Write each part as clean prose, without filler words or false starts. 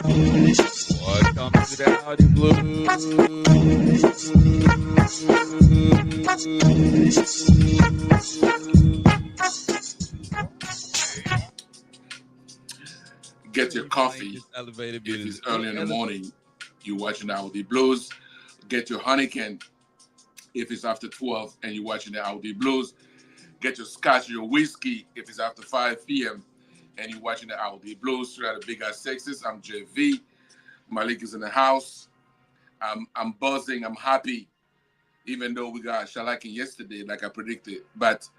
Welcome to the Audi Get your Blues. Playing coffee this elevated if music. it's early in the morning. You're watching the Audi Blues. Get your Heineken if it's after 12 and you're watching the Audi Blues. Get your scotch or your whiskey if it's after 5 p.m. and you're watching the Audi Blues. Straight out of Big Ass Texas. I'm JV. Malik is in the house. I'm buzzing. I'm happy, even though we got shellacking yesterday, like I predicted. But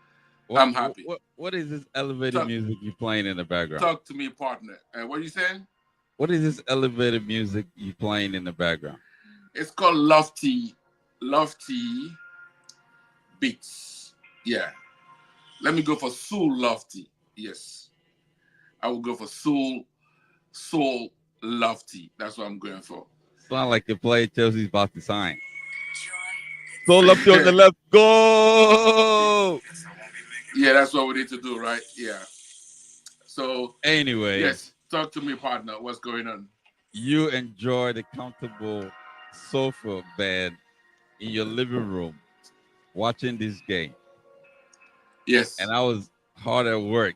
I'm happy. What is this elevated Talk, music you playing in the background? talk to me, partner. What are you saying? What is this elevated music you playing in the background? It's called Lofty Beats. Yeah. Let me go for Soul Lofty. Yes. I will go for Soul Lofty. That's what I'm going for. Sound like the player Chelsea's about to sign. Soul up on the left. Go! Yeah, that's what we need to do, right? Yeah. So, Anyway, yes, talk to me, partner. What's going on? you enjoy the comfortable sofa bed in your living room watching this game. Yes. And I was hard at work,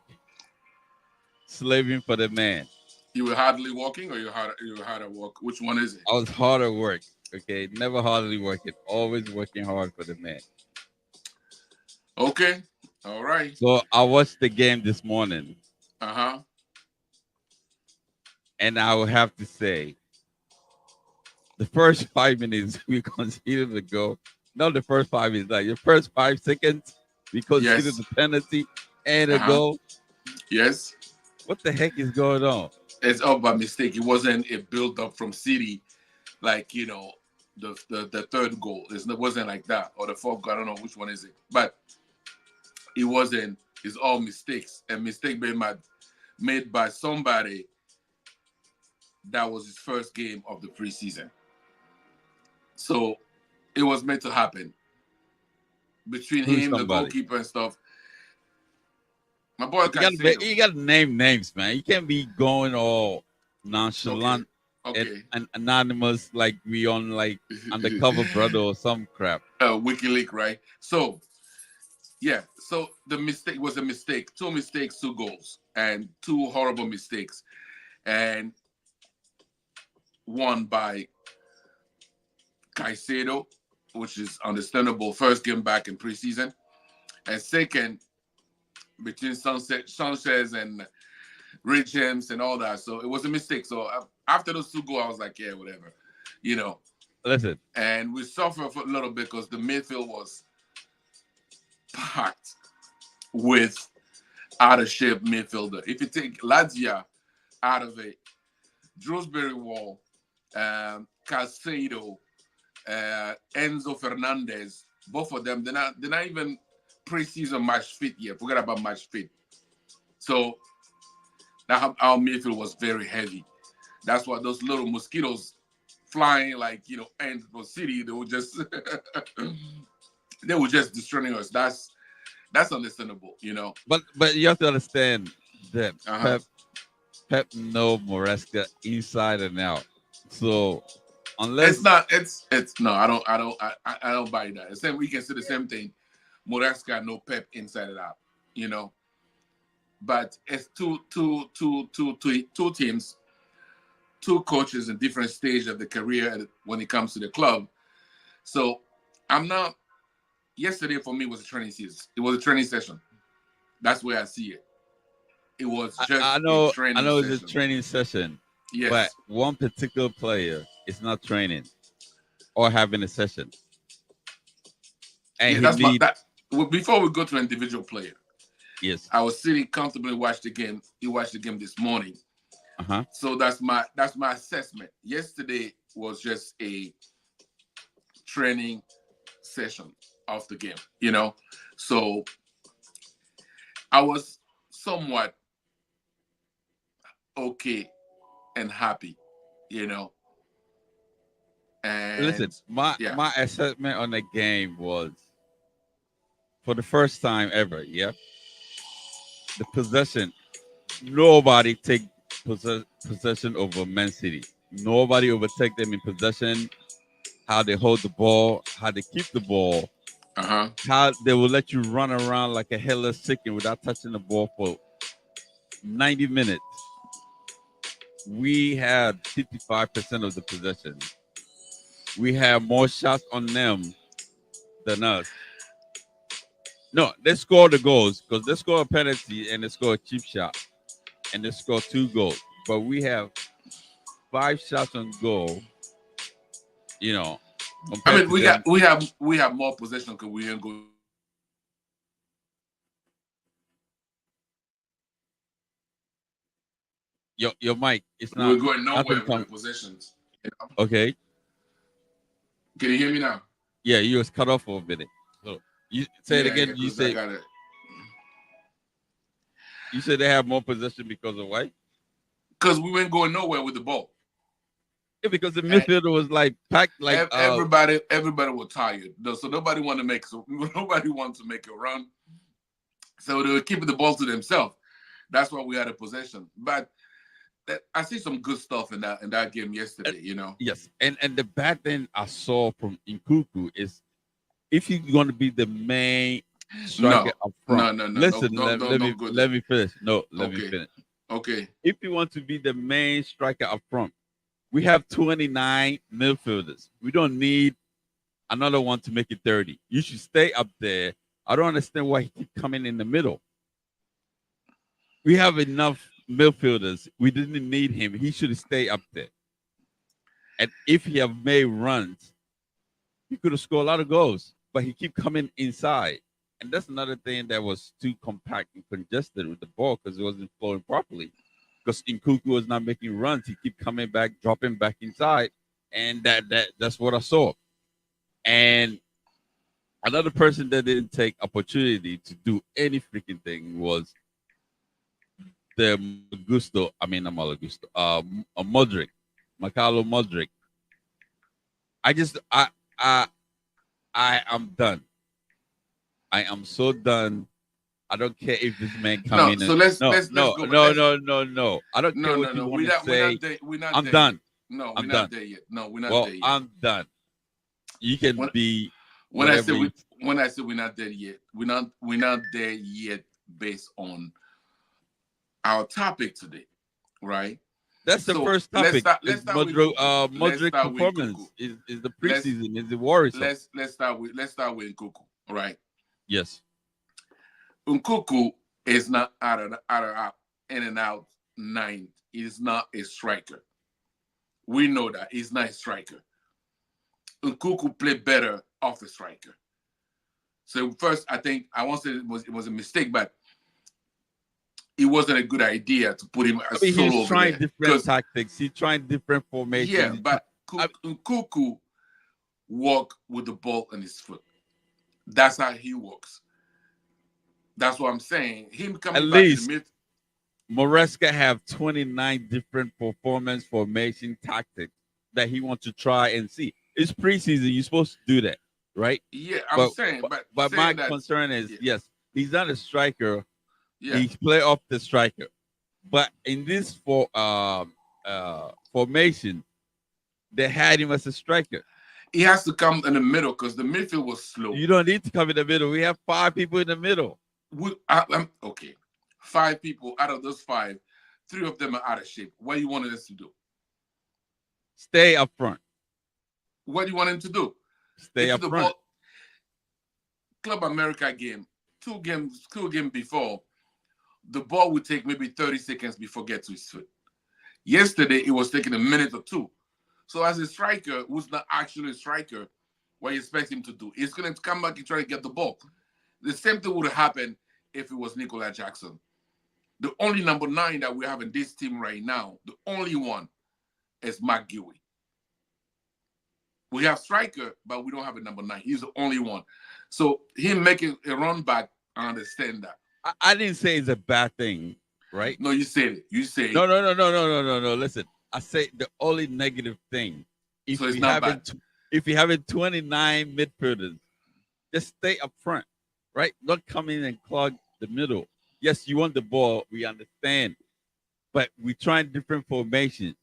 slaving for the man. You were hardly walking or you were hard at work? Which one is it? I was hard at work. Okay, never hardly working, always working hard for the man. Okay. All right. So I watched the game this morning, Uh-huh. and I will have to say, the first 5 minutes we conceded the goal. Not the first 5 minutes, like the first 5 seconds we conceded Yes. the penalty and a Uh-huh. goal. Yes. What the heck is going on? It's all by mistake. It wasn't a build up from City, like the third goal. It wasn't like that, or the fourth goal. I don't know which one is it, but it wasn't. It's all mistakes, and mistake made by somebody that was his first game of the preseason. So it was meant to happen between Who's him, the somebody? goalkeeper, and stuff. My boy You gotta name names, man. You can't be going all nonchalant Okay. and anonymous like we on like undercover brother or some crap. WikiLeaks, right? So yeah, so the mistake was a mistake. 2 mistakes, 2 goals, and 2 horrible mistakes, and one by Caicedo, which is understandable. First game back in preseason, and second between Sanchez and Ray James and all that. So it was a mistake. So after those 2 goals, I was like, yeah, whatever, you know. Listen, And we suffered for a little bit because the midfield was packed with out of shape midfielder. If you take Lazia out of it, Drewsbury Wall, Caicedo, Enzo Fernandez, both of them, they're not even preseason match fit yet. Forget about match fit. So that our midfield was very heavy. That's why those little mosquitoes flying like and for City, they were just destroying us. That's understandable, but you have to understand that Uh-huh. Pep know Moresca inside and out. So unless It's no, I don't buy that. The same we can say the same thing. Moresca no Pep inside and out, but it's two teams, 2 coaches in different stages of the career when it comes to the club. So I'm not. Yesterday for me was a training season. It was a training session. That's where I see it. It was just I know a training it's a session. training session, Yes. but one particular player is not training or having a session, and Yeah, he that's need before we go to an individual player. yes. I was sitting comfortably watch the game. You watched the game this morning. Uh-huh. So that's my assessment. Yesterday was just a training session of the game, So I was somewhat okay and happy, And Listen, my assessment on the game was for the first time ever, yeah. The possession, nobody take possession over Man City. Nobody overtake them in possession. How they hold the ball, how they keep the ball, Uh-huh. how they will let you run around like a headless chicken without touching the ball for 90 minutes. We had 55% of the possession. We have more shots on them than us. No, they scored the goals because they score a penalty and they score a cheap shot and they score 2 goals. But we have 5 shots on goal, you know, I compared mean, to them. we have more possession because we ain't going Your mic, it's we're not going nothing nowhere with the come. possessions. You know? Okay, Can you hear me now? yeah, you was cut off for a minute. So you say it Yeah, again. yeah, You because I say got it. you said they have more possession because of why? Because we weren't going nowhere with the ball. Yeah, because the And midfielder was like packed like everybody was tired. So nobody wanted to make nobody wanted to make a run. So they were keeping the ball to themselves. That's why we had a possession. But I see some good stuff in that game and- yesterday. You know. yes, and the bad thing I saw from Nkuku is if you're going to be the main striker No, up front. no, no, no, no, Listen, don't, don't, don't go there. let me finish. No, let me Okay, finish. okay. If you want to be the main striker up front, we have 29 midfielders. We don't need another one to make it 30. You should stay up there. I don't understand why he keep coming in the middle. We have enough midfielders. We didn't need him. He should stay up there. And if he have made runs, he could have scored a lot of goals. But he keep coming inside. And that's another thing that was too compact and congested with the ball because it wasn't flowing properly. Because Nkuku was not making runs. He keep coming back, dropping back inside. And that's what I saw. And another person that didn't take opportunity to do any freaking thing was the Gusto. I mean, not Malagusto. Mudryk, Makalo Mudryk. I just, I, I am done. I am so done. I don't care if this man come No, in so and let's go. Let's no. I don't care no, what no, you no. want to We're say. not there. We're not I'm there yet. done. No, we're I'm not done. there yet. No, we're not Well, there yet. I'm done. You can When be when I say whatever you. we're not there yet, we're not there yet based on our topic today, right? That's the So first topic. let's Is start with Kuku. Let's Modric start with Kuku. performance is the Let's preseason is it worrisome? let's start with Kuku, right? Yes. Nkuku is not out in and out nine. He's not a striker. We know that he's not a striker. Nkuku played better off a striker. So first, I think I won't say it was a mistake, but it wasn't a good idea to put him I as mean, solo he's over trying there different because tactics. He's trying different yeah, formations. but I, Nkuku walk with the ball on his foot. That's how he walks. That's what I'm saying. Him at coming back in the least mid. Moresca have 29 different performance formation tactics that he wants to try and see. It's preseason. You're supposed to do that, right? Yeah, I'm But saying, but but my saying that, concern is yeah, yes, he's not a striker. yeah, He's play off the striker. But in this formation, they had him as a striker. he has to come in the middle because the midfield was slow. You don't need to come in the middle. We have 5 people in the middle. Okay, 5 people out of those 5, 3 of them are out of shape. What do you wanted us to do? Stay up front. What do you want him to do? Stay If up the front. ball Club America game, two games before, the ball would take maybe 30 seconds before get to his foot. Yesterday, it was taking a minute or two. So as a striker, who's not actually a striker, what you expect him to do? He's going to come back and try to get the ball. The same thing would have happened if it was Nicola Jackson. The only number 9 that we have in this team right now, the only one, is McGuey. We have striker, but we don't have a number 9. He's the only one. So him making a run back, I understand that. I didn't say it's a bad thing, right? No, you said it. You say No. Listen, I say the only negative thing. If so it's we not bad. haven't if we having 29 midfielders, just stay up front, right? Don't come in and clog the middle. Yes, you want the ball. We understand. but we trying different formations.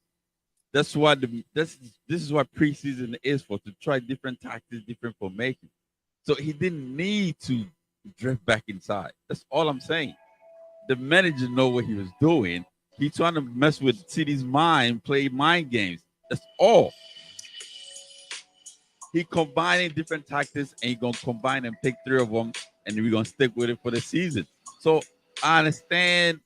That's why this is what preseason is for, to try different tactics, different formations. So he didn't need to drift back inside. That's all I'm saying. The manager know what he was doing. He trying to mess with City's mind, play mind games. That's all. He combining different tactics, and he gonna combine and pick three of them, and we're gonna stick with it for the season. So I understand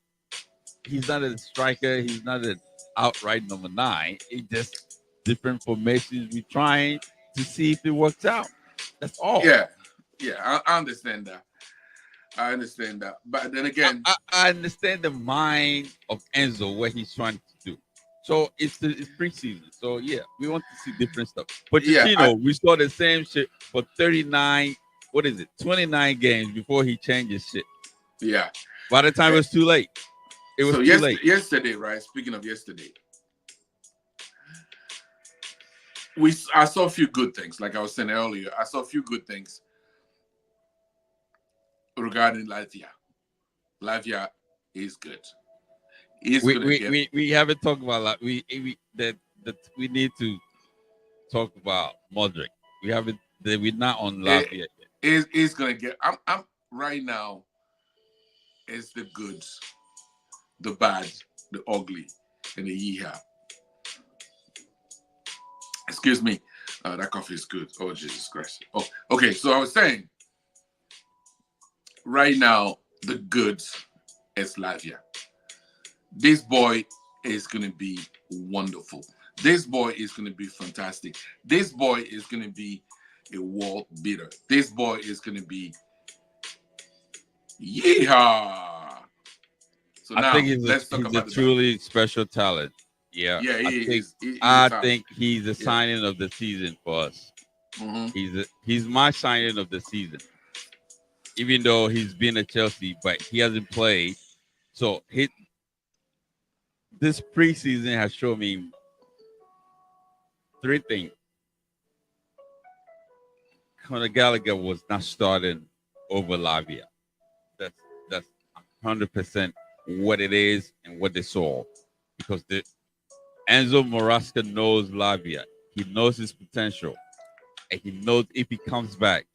he's not a striker. He's not an outright number nine. He just different formations. We trying to see if it works out. That's all. Yeah, yeah, I understand that. I understand that. But then again, I understand the mind of Enzo, what he's trying to do. So it's preseason. So yeah, we want to see different stuff. But yeah, we saw the same shit for 39. What is it? 29 games before he changed his shit. Yeah. By the time it was too late. It was too late. Yesterday, right? Speaking of yesterday, I saw a few good things. Like I was saying earlier, I saw a few good things regarding Latvia. Latvia is good. We haven't talked about that. We need to talk about Mudryk. We haven't. We're not on Latvia yet. It's gonna get. I'm right now. It's the goods, the bad, the ugly, and the yeehaw. Excuse me. That coffee is good. Oh, Jesus Christ. Oh, okay. So I was saying, right now, the goods is Latvia. This boy is going to be wonderful. This boy is going to be fantastic. This boy is going to be a world beater. This boy is going to be yeehaw. So now, let's talk about a truly special talent. Yeah, I think he's the signing of the season for us. Mm-hmm. He's my signing of the season. Even though he's been at Chelsea, but he hasn't played. So this preseason has shown me three things. Conor Gallagher was not starting over Lavia. That's 100% what it is and what they saw, because Enzo Maresca knows Lavia. He knows his potential, and he knows if he comes back,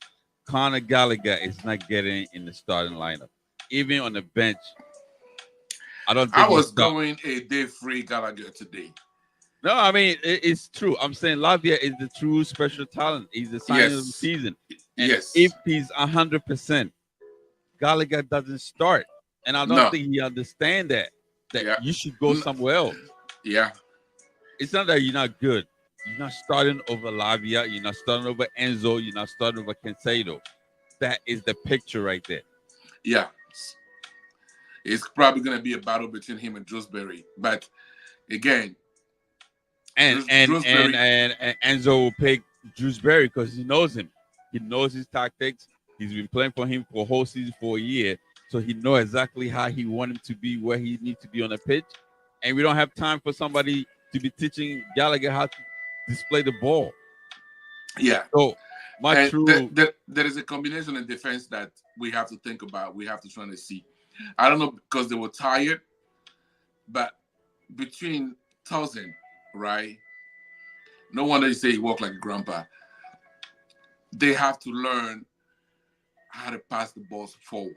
Conor Gallagher is not getting in the starting lineup, even on the bench. I was going a day free Gallagher today. No, I mean it's true. I'm saying Lavia is the true special talent. He's the signing of the season. And if he's 100%, Gallagher doesn't start, and I don't think he understands that you should go somewhere else. Yeah, it's not that you're not good. You're not starting over Lavia. You're not starting over Enzo. You're not starting over Caicedo. That is the picture right there. Yeah. It's probably going to be a battle between him and Drewsbury. But again, and Enzo will pick Drewsbury because he knows him. He knows his tactics. He's been playing for him for a whole season, for a year. So he knows exactly how he wants him to be, where he needs to be on the pitch. And we don't have time for somebody to be teaching Gallagher how to display the ball. Yeah. So there is a combination in defense that we have to think about. We have to try to see. I don't know, because they were tired, but between Thousand, right? No wonder you say he walked like a grandpa. They have to learn how to pass the balls forward.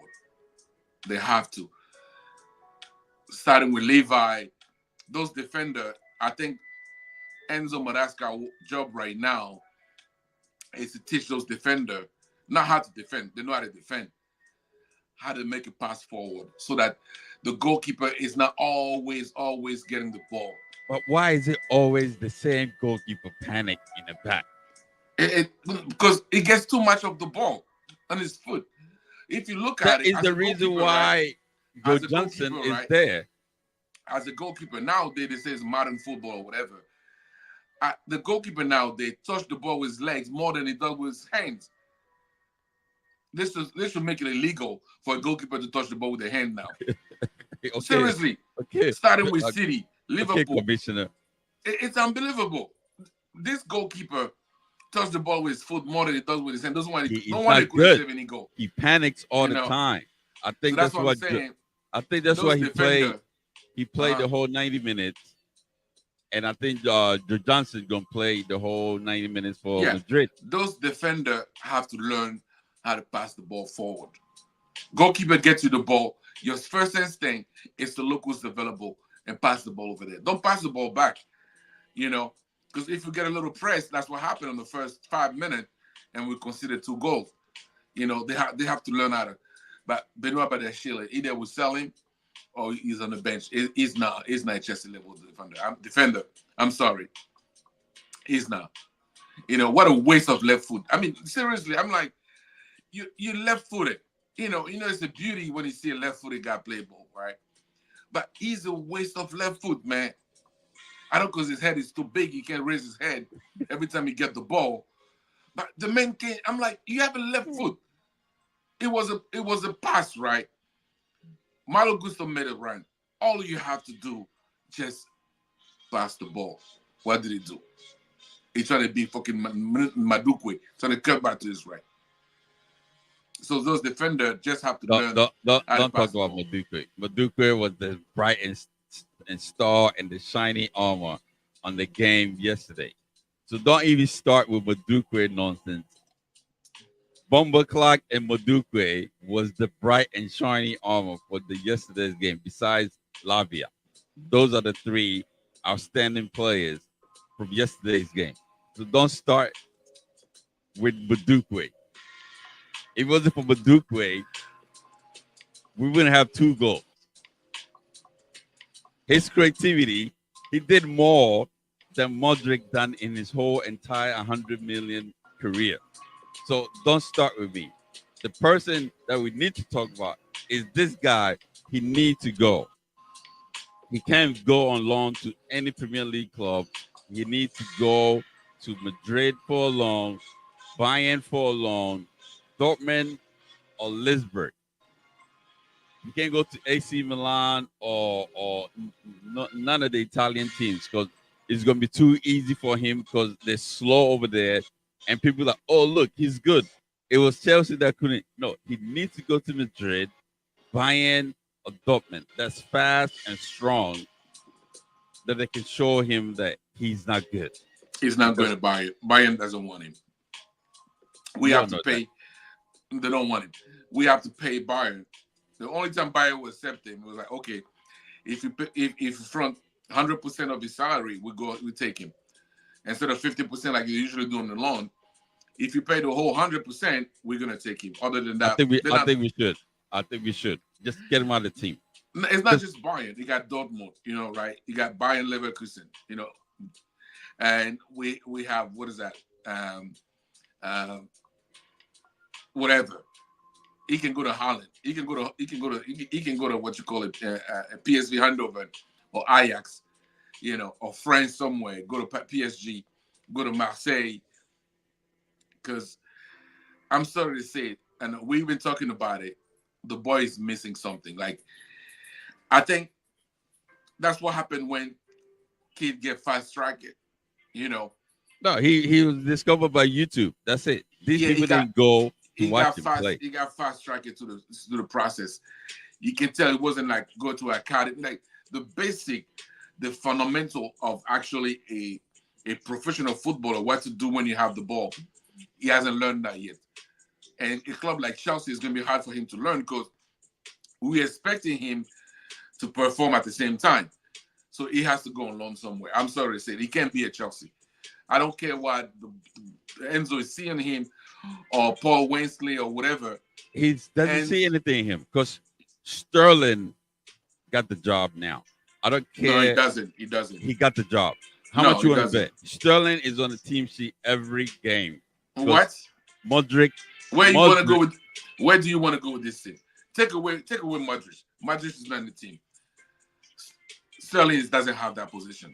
They have to. Starting with Levi, those defenders, I think Enzo Maresca's job right now is to teach those defenders not how to defend. They know how to defend. How to make a pass forward so that the goalkeeper is not always getting the ball. But why is it always the same goalkeeper panic in the back? Because he gets too much of the ball on his foot. If you look at it, is the reason why Joe Johnson is there. As a goalkeeper nowadays, they say it's modern football or whatever. The goalkeeper nowadays touch the ball with his legs more than he does with his hands. This should make it illegal for a goalkeeper to touch the ball with a hand now. Okay. Seriously. Okay. Starting with City, Liverpool. Okay, Commissioner. It's unbelievable. This goalkeeper touched the ball with his foot more than he does with his hand. No one could save any goal. He panics all the time. I think that's what I'm saying. I think that's why he played. He played the whole 90 minutes, and I think Joe Johnson's gonna play the whole 90 minutes for Yeah, Madrid. those defenders have to learn how to pass the ball forward. Goalkeeper gets you the ball. Your first instinct is to look who's available and pass the ball over there. Don't pass the ball back, because if you get a little press, that's what happened in the first 5 minutes, and we conceded 2 goals. They have to learn how to. But Benoit Badiashile, either we sell him or he's on the bench. He's not a Chelsea level defender. I'm sorry. He's not. What a waste of left foot. I mean, seriously, I'm like, you left-footed. It's a beauty when you see a left-footed guy play ball, right? But he's a waste of left foot, man. I don't, because his head is too big. He can't raise his head every time he get the ball. But the man can't. I'm like, you have a left foot. It was a pass, right? Malo Gusto made it run. All you have to do, just pass the ball. What did he do? He tried to be fucking Mudryk, trying to cut back to his right. So those defenders just have to learn. Don't talk about Mudryk. Mudryk was the bright and star and the shiny armor on the game yesterday. So don't even start with Mudryk nonsense. Bomber Clark and Mudryk was the bright and shiny armor for the yesterday's game, besides Lavia. Those are the 3 outstanding players from yesterday's game. So don't start with Mudryk. If it wasn't for Mudryk, we wouldn't have 2 goals. His creativity, he did more than Mudryk done in his whole entire 100 million career. So don't start with me. The person that we need to talk about is this guy. He needs to go. He can't go on loan to any Premier League club. He needs to go to Madrid for a loan, Bayern for a loan, Dortmund or Lisbon. You can't go to AC Milan or none of the Italian teams, because it's going to be too easy for him, because they're slow over there. And people are like, oh, look, he's good. It was Chelsea that couldn't. No, he needs to go to Madrid, Bayern, or Dortmund. That's fast and strong, that they can show him that he's not good. He's not going to Bayern. Bayern doesn't want him. We have to pay. They don't want him. We have to pay Bayern. The only time Bayern will accept him was like, okay, if you front 100% of his salary, we take him instead of 50% like you usually do on the loan. If you pay the whole 100%, we're gonna take him. Other than that, I think we should just get him out of the team. It's not just Bayern. You got Dortmund, right? You got Bayern Leverkusen, and we have, what is that? Whatever. He can go to Holland. He can go to what you call it, PSV Eindhoven or Ajax, or France somewhere. Go to PSG, go to Marseille. Because I'm sorry to say it, and we've been talking about it. The boy is missing something. Like, I think that's what happened when kids get fast tracked. No, he was discovered by YouTube. That's it. These people didn't go to watch him play. He got fast tracked to the process. You can tell it wasn't like go to academy. Like the fundamental of actually a professional footballer, what to do when you have the ball. He hasn't learned that yet. And a club like Chelsea is going to be hard for him to learn, because we're expecting him to perform at the same time. So he has to go on loan somewhere. I'm sorry to say it. He can't be at Chelsea. I don't care what Enzo is seeing him or Paul Wensley or whatever. He doesn't see anything in him, because Sterling got the job now. I don't care. No, he doesn't. He doesn't. He got the job. How much you want to bet? Sterling is on the team sheet every game. What? Mudryk. Where do you want to go with this thing? Take away Mudryk. Mudryk is not in the team. Sterling doesn't have that position.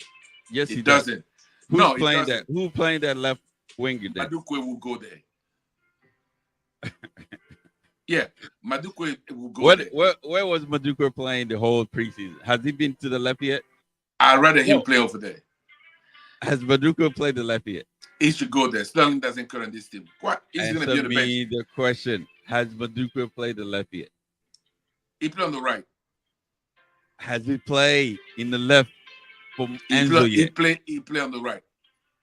Yes, he doesn't. Who's playing that? Who playing that left winger then? Mudryk will go there. Yeah, Mudryk will go there. Where was Mudryk playing the whole preseason? Has he been to the left yet? I'd rather him play over there. Has Mudryk played the left yet? He should go there. Sterling doesn't current this team. What? He's going to be on the bench. The question: has Mudryk played the left yet? He played on the right. Has he played in the left from He Enzo play. He yet? play. He play on the right.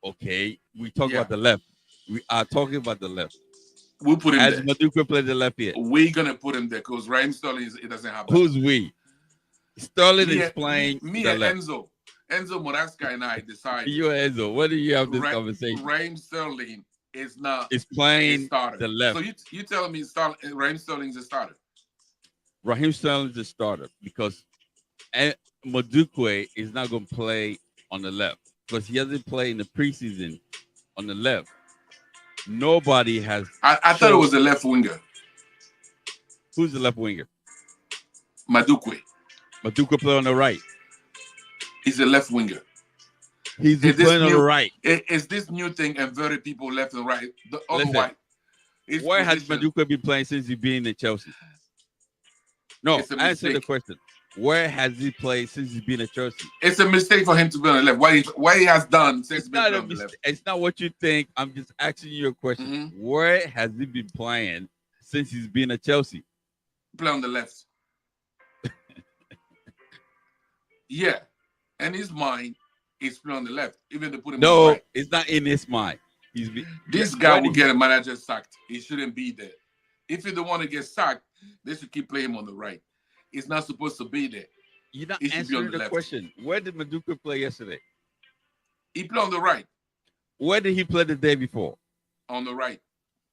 Okay, we talk Yeah, about the left. We are talking about the left. we put him Has there. Maduka played the left yet? We're gonna put him there because Raheem Sterling it doesn't have that. Who's we? Sterling Me, is playing me the and left. Enzo Moraska and I decide You and Enzo, where do you have this conversation? Raheem Sterling is not Is a playing starter. the left. So you telling me Raheem Sterling's a starter? Raheem Sterling's the starter because Madukwe is not going to play on the left because he hasn't played in the preseason on the left. Nobody has. I thought it was a left winger, Who's the left winger? Mudryk. Maduka play on the right. He's a left winger. He's playing on the right. Is this new thing inverted people left and right? Otherwise, where has Maduka been playing since he been in Chelsea? No, answer the question. Where has he played since he's been at Chelsea? It's a mistake for him to be on the left. Why he has done since he's been on the left? It's not what you think. I'm just asking you a question. Mm-hmm. Where has he been playing since he's been at Chelsea? Play on the left. Yeah. In his mind, he's playing on the left. Even to put him on the right. It's not in his mind. This guy will get a manager sacked. He shouldn't be there. If you don't want to get sacked, they should keep playing him on the right. He's not supposed to be there. You're not answering the question. Where did Maduka play yesterday? He played on the right. Where did he play the day before? On the right.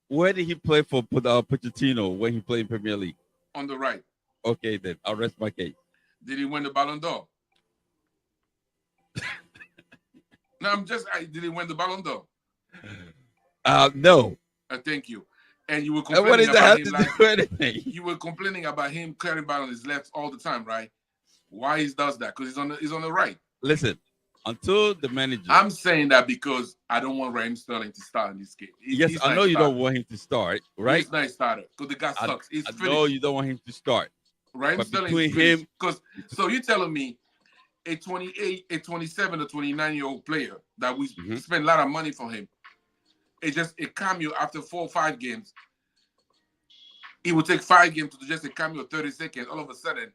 Where did he play for Pochettino when he played in Premier League? On the right. Okay, then. I'll rest my case. Did he win the Ballon d'Or? No, did he win the Ballon d'Or? No. Thank you. And you were complaining about him you were complaining about him carrying ball on his left all the time, right? Why he does that? Because he's on the right. Listen, until the manager. I'm saying that because I don't want Raheem Sterling to start in this game. Yes, I know you don't want him to start, right? He's not a starter because the guy sucks. I know you don't want him to start. Raheem Sterling is him. So you're telling me a 28, a 27, or 29-year-old player that we spend a lot of money for him. It's just a cameo after 4 or 5 games. It would take 5 games to do just a cameo of 30 seconds. All of a sudden,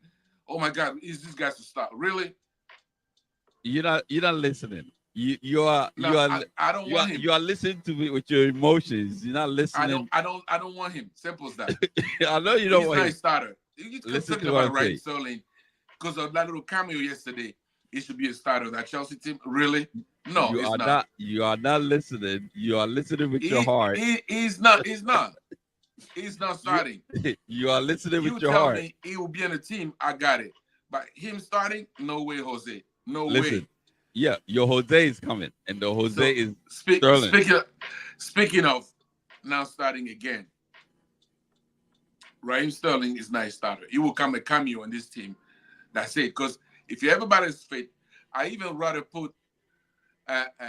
oh my God, is this guy to start? Really? You're not listening. You are I don't want him. You are listening to me with your emotions. You're not listening. I don't want him. Simple as that. I know you don't want him. He's not a starter. You just talking about Raheem Sterling because of that little cameo yesterday. He should be a starter of that Chelsea team. Really? No, you are not. You are not listening. You are listening with your heart. He's not. He's not starting. You are listening with your heart. You tell me he will be on the team. I got it. But him starting, no way, Jose. No way. Yeah, your Jose is coming, and the Jose is Sterling. Speaking of now starting again, Raheem Sterling is not a starter. He will come a cameo on this team. That's it. Because if everybody's fit, I even rather put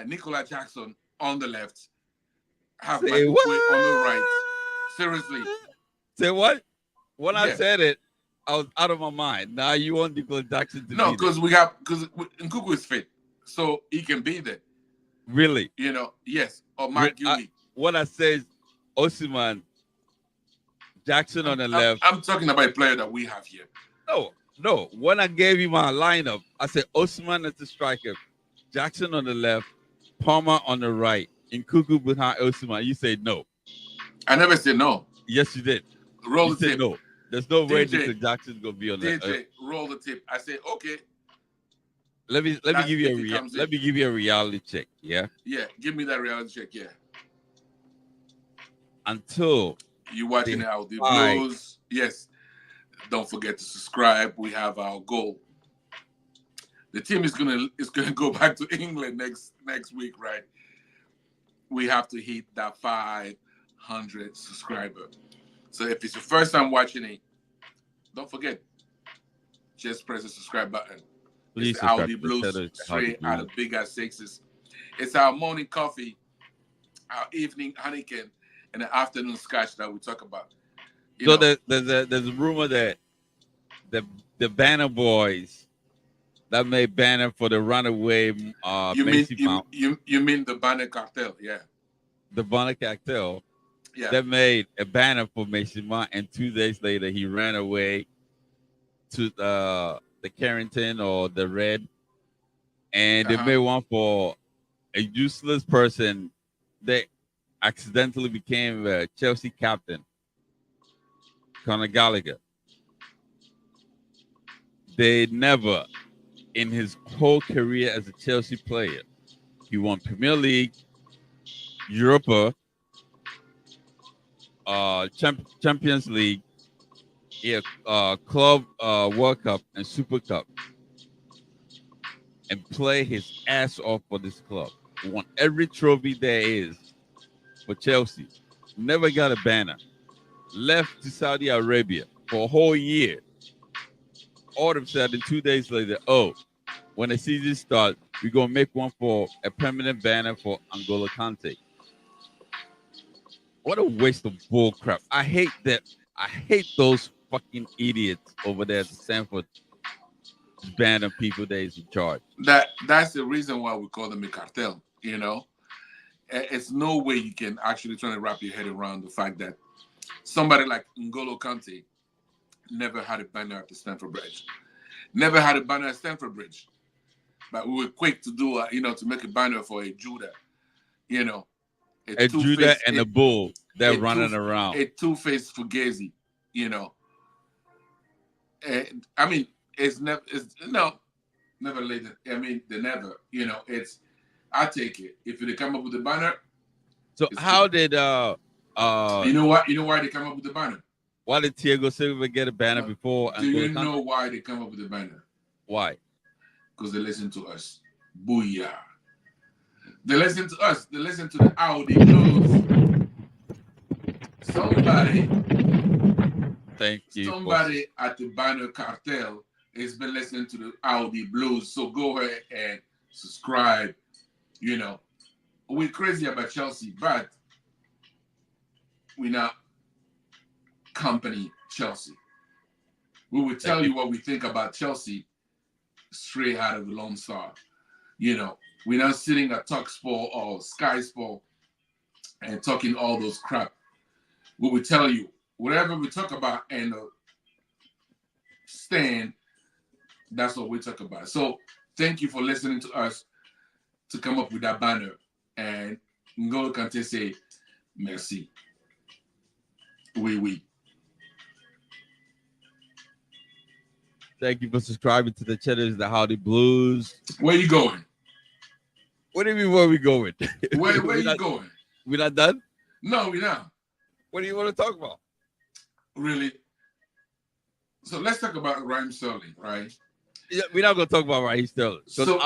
Nicola Jackson on the left, have my on the right. Seriously. Say what? When I said it, I was out of my mind. Now you want Nicola Jackson to no, because N'Golo is fit, so he can be there. Really? Yes. Or Mark Gilly. What I say is Osimhen, Jackson on the left. I'm talking about a player that we have here. No. When I gave you my lineup, I said Osimhen as the striker, Jackson on the left, Palmer on the right, and N'Golo behind Osimhen. You say no. I never said no. Yes, you did. Roll the tape. No. There's no way Nicola Jackson's gonna be on that. DJ, roll the tape. I said okay. Let me give you a reality check. Yeah. Yeah, give me that reality check. Yeah. Until you watching out the Blues, yes. Don't forget to subscribe. We have our goal. The team is gonna go back to England next week, right? We have to hit that 500 subscriber. So if it's your first time watching it, don't forget. Just press the subscribe button. Please it's Audi Blues, straight out of Big Ass Sixes. It's our morning coffee, our evening Heineken, and the afternoon scotch that we talk about. There's a rumor that the Banner Boys that made banner for the runaway you mean the Banner Cartel, yeah. The Banner Cartel. Yeah. That made a banner for Mason Mount, and 2 days later he ran away to the Carrington or the red, and they Uh-huh. made one for a useless person that accidentally became a Chelsea captain, Conor Gallagher. They never, in his whole career as a Chelsea player, he won Premier League, Europa, Champions League, yeah, Club World Cup and Super Cup, and play his ass off for this club. He won every trophy there is for Chelsea. Never got a banner. Left to Saudi Arabia for a whole year. All of a sudden, 2 days later, oh, when the season starts, we're gonna make one for a permanent banner for N'Golo Kante. What a waste of bull crap. I hate that. I hate those fucking idiots over there at the Stamford band of people that is in charge. That's the reason why we call them a cartel. It's no way you can actually try to wrap your head around the fact that somebody like N'Golo Kante never had a banner at the Stamford Bridge. Never had a banner at Stamford Bridge. But we were quick to do, to make a banner for a Judah, a Judah and a bull that running around. A two-faced Fugazi, And, I mean, never later. I mean, they never, I take it. If they come up with a banner. So how did you know what? You know why they come up with the banner? Why did Thiago Silva get a banner before? Do you know why they come up with the banner? Why? Because they listen to us. Booyah. They listen to us. They listen to the Audi Blues. Somebody at the banner cartel has been listening to the Audi Blues. So go ahead and subscribe. We're crazy about Chelsea, but we're not company Chelsea. We will tell you what we think about Chelsea straight out of the Lone Star. We're not sitting at Talksport or Sky Sport and talking all those crap. We will tell you whatever we talk about and stand, that's what we talk about. So thank you for listening to us to come up with that banner. And N'Golo Kante say, merci. Oui. Thank you for subscribing to the channel, the Howdy Blues. Where you going? What do you mean, where we going? Where you going? We're not done? No, we're not. What do you want to talk about? Really? So let's talk about Raheem Sterling, right? Yeah, we're not going to talk about Raheem Sterling. So we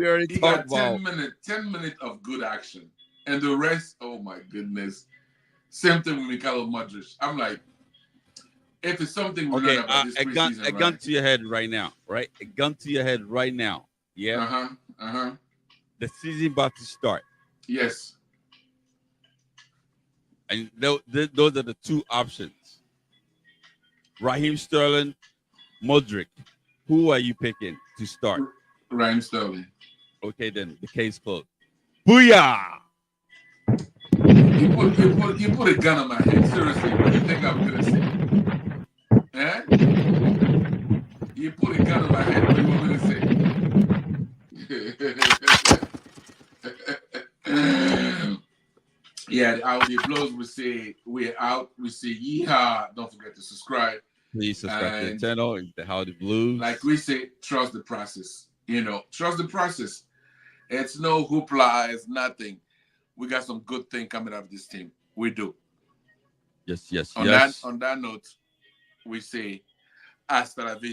already talked about 10 minutes of good action. And the rest, oh my goodness. Same thing with N'Golo Mudryk. I'm like, if it's something we learn about this preseason, a gun to your head right now, right? A gun to your head right now. Yeah? The season about to start. Yes. And those are the two options. Raheem Sterling, Mudryk. Who are you picking to start? Raheem Sterling. Okay, then the case closed. Booyah! You put a gun on my head. Seriously, what do you think I'm gonna say? Eh? You put a gun on my head. What do you want me to say? Yeah, the Audi Blows will say we're out. We say yeehaw. Don't forget to subscribe. Please subscribe to the channel, the Howdy Blues. Like we say, trust the process. Trust the process. It's no hoopla. It's nothing. We got some good thing coming out of this team. We do. Yes. On that note, we say hasta la vista.